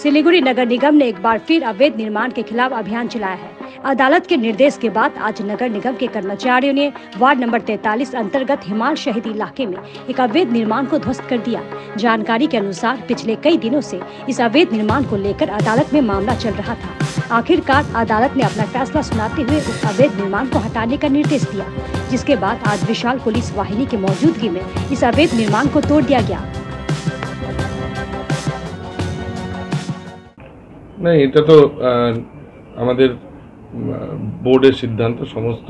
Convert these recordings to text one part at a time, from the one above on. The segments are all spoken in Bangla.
सिलीगुड़ी नगर निगम ने एक बार फिर अवैध निर्माण के खिलाफ अभियान चलाया है। अदालत के निर्देश के बाद आज नगर निगम के कर्मचारियों ने वार्ड नंबर 43 अंतर्गत हिमाल शहीद इलाके में एक अवैध निर्माण को ध्वस्त कर दिया। जानकारी के अनुसार पिछले कई दिनों से इस अवैध निर्माण को लेकर अदालत में मामला चल रहा था। आखिरकार अदालत ने अपना फैसला सुनाते हुए उस अवैध निर्माण को हटाने का निर्देश दिया, जिसके बाद आज विशाल पुलिस वाहिनी की मौजूदगी में इस अवैध निर्माण को तोड़ दिया गया। नहीं, এটা তো আমাদের বোর্ডের সিদ্ধান্ত, সমস্ত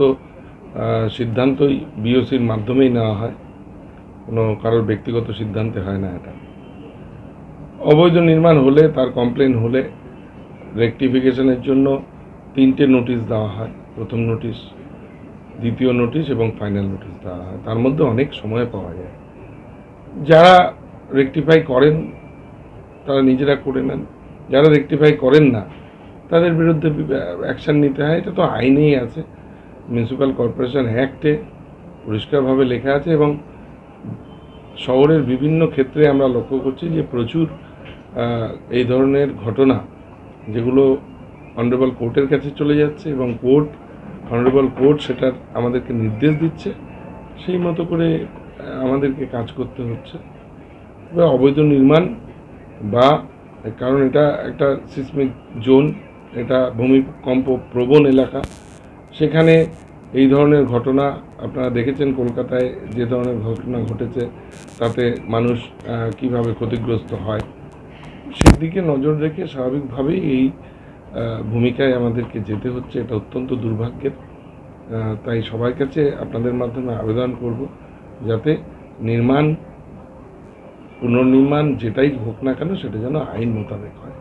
সিদ্ধান্তই বিওসির মাধ্যমেই নেওয়া হয়, কোনো কারোর ব্যক্তিগত সিদ্ধান্তে হয় না। এটা অবৈধ নির্মাণ হলে, তার কমপ্লেন হলে রেকটিফিকেশনের জন্য 3টে নোটিশ দেওয়া হয়। প্রথম নোটিশ, দ্বিতীয় নোটিশ এবং ফাইনাল নোটিশ দেওয়া হয়। তার মধ্যে অনেক সময় পাওয়া যায়। যারা রেকটিফাই করেন তারা নিজেরা করে নেন, যারা রেকটিফাই করেন না তাদের বিরুদ্ধে অ্যাকশান নিতে হয়। এটা তো আইনেই আছে, মিউনিসিপ্যাল কর্পোরেশন অ্যাক্টে পরিষ্কারভাবে লেখা আছে। এবং শহরের বিভিন্ন ক্ষেত্রে আমরা লক্ষ্য করছি যে প্রচুর এই ধরনের ঘটনা, যেগুলো অনারেবল কোর্টের কাছে চলে যাচ্ছে এবং অনারেবল কোর্ট সেটার আমাদেরকে নির্দেশ দিচ্ছে, সেই মতো করে আমাদেরকে কাজ করতে হচ্ছে। অবৈধ নির্মাণ বা, কারণ এটা একটা সিসমিক জোন, এটা ভূমিকম্প প্রবণ এলাকা, সেখানে এই ধরনের ঘটনা আপনারা দেখেছেন। কলকাতায় যে ধরনের ঘটনা ঘটেছে তাতে মানুষ কিভাবে ক্ষতিগ্রস্ত হয়, সেদিকে নজর রেখে স্বাভাবিকভাবেই এই ভূমিকায় আমাদেরকে যেতে হচ্ছে। এটা অত্যন্ত দুর্ভাগ্যের। তাই সবার কাছে আপনাদের মাধ্যমে আবেদন করব, যাতে পুনর্নির্মাণ যেটাই হোক না কেন সেটা যেন আইন মোতাবেক হয়।